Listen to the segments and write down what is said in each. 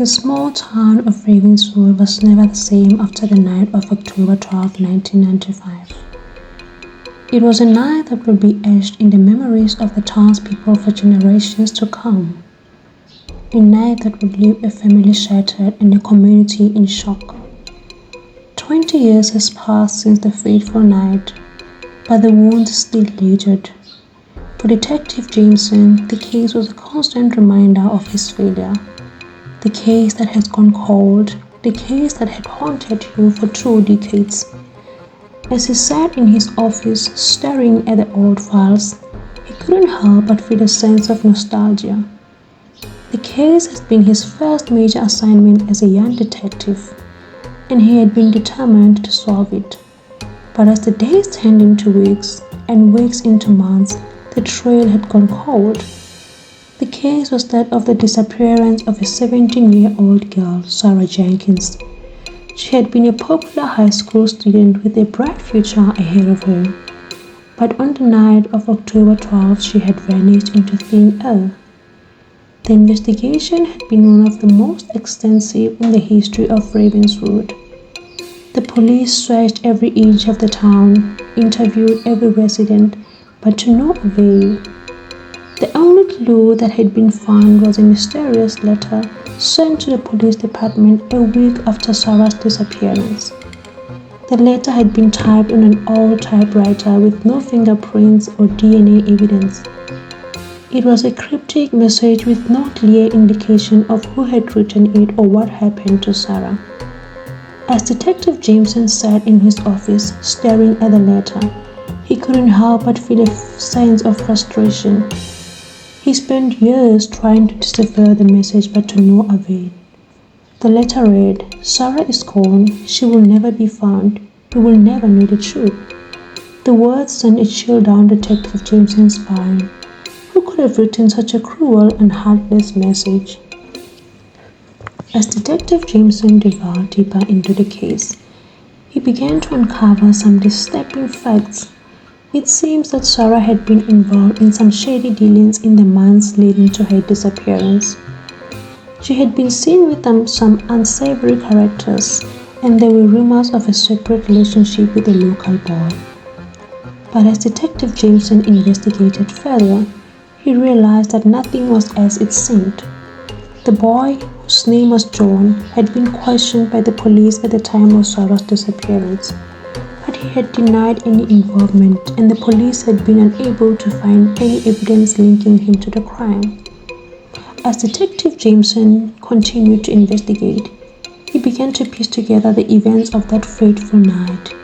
The small town of Ravenswood was never the same after the night of October 12, 1995. It was a night that will be etched in the memories of the townspeople for generations to come. A night that would leave a family shattered and a community in shock. 20 years has passed since the fateful night, but the wounds still lingered. For Detective Jameson, the case was a constant reminder of his failure. The case that has gone cold, the case that had haunted you for 2 decades. As he sat in his office staring at the old files, he couldn't help but feel a sense of nostalgia. The case had been his first major assignment as a young detective, and he had been determined to solve it. But as the days turned into weeks and weeks into months, the trail had gone cold. The case was that of the disappearance of a 17-year-old girl, Sarah Jenkins. She had been a popular high school student with a bright future ahead of her. But on the night of October 12, she had vanished into thin air. The investigation had been one of the most extensive in the history of Ravenswood. The police searched every inch of the town, interviewed every resident, but to no avail. The only clue that had been found was a mysterious letter sent to the police department a week after Sarah's disappearance. The letter had been typed on an old typewriter with no fingerprints or DNA evidence. It was a cryptic message with no clear indication of who had written it or what happened to Sarah. As Detective Jameson sat in his office staring at the letter, he couldn't help but feel a sense of frustration. He spent years trying to decipher the message but to no avail. The letter read, "Sarah is gone, she will never be found, you will never know the truth." The words sent a chill down Detective Jameson's spine. Who could have written such a cruel and heartless message? As Detective Jameson delved deeper into the case, he began to uncover some disturbing facts. It seems that Sarah had been involved in some shady dealings in the months leading to her disappearance. She had been seen with some unsavory characters, and there were rumors of a secret relationship with a local boy. But as Detective Jameson investigated further, he realized that nothing was as it seemed. The boy, whose name was John, had been questioned by the police at the time of Sarah's disappearance. But he had denied any involvement, and the police had been unable to find any evidence linking him to the crime. As Detective Jameson continued to investigate, he began to piece together the events of that fateful night.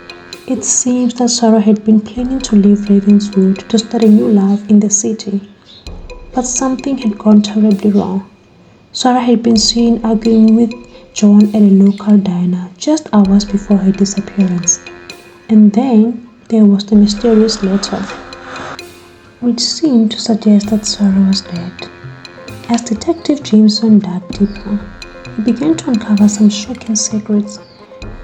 It seems that Sarah had been planning to leave Ravenswood to start a new life in the city. But something had gone terribly wrong. Sarah had been seen arguing with John at a local diner just hours before her disappearance. And then there was the mysterious letter, which seemed to suggest that Sarah was dead. As Detective Jameson dug deeper, he began to uncover some shocking secrets.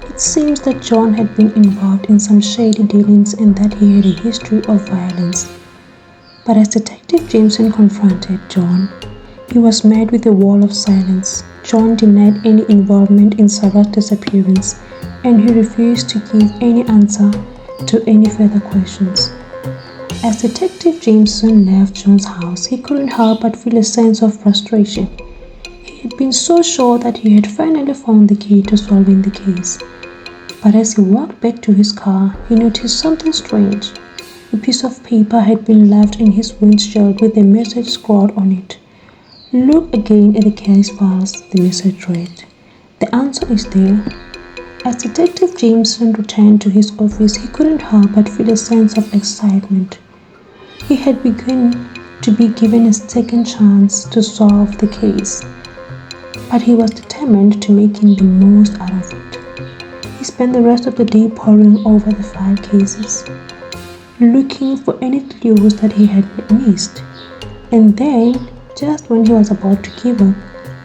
It seems that John had been involved in some shady dealings and that he had a history of violence. But as Detective Jameson confronted John, he was met with a wall of silence. John denied any involvement in Sarah's disappearance, and he refused to give any answer to any further questions. As Detective Jameson left John's house, he couldn't help but feel a sense of frustration. He had been so sure that he had finally found the key to solving the case. But as he walked back to his car, he noticed something strange. A piece of paper had been left in his windshield with a message scrawled on it. "Look again at the case files," the message read. "The answer is there." As Detective Jameson returned to his office, he couldn't help but feel a sense of excitement. He had begun to be given a second chance to solve the case, but he was determined to make the most out of it. He spent the rest of the day poring over the 5 cases, looking for any clues that he had missed. And then, just when he was about to give up,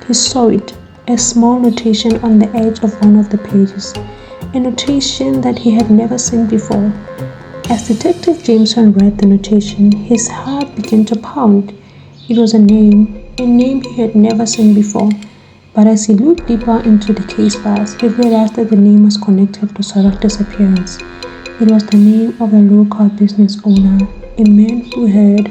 he saw it. A small notation on the edge of one of the pages, a notation that he had never seen before. As Detective Jameson read the notation, his heart began to pound. It was a name he had never seen before, But as he looked deeper into the case files, he realized that the name was connected to Sarah's disappearance. It was the name of a local business owner, a man who had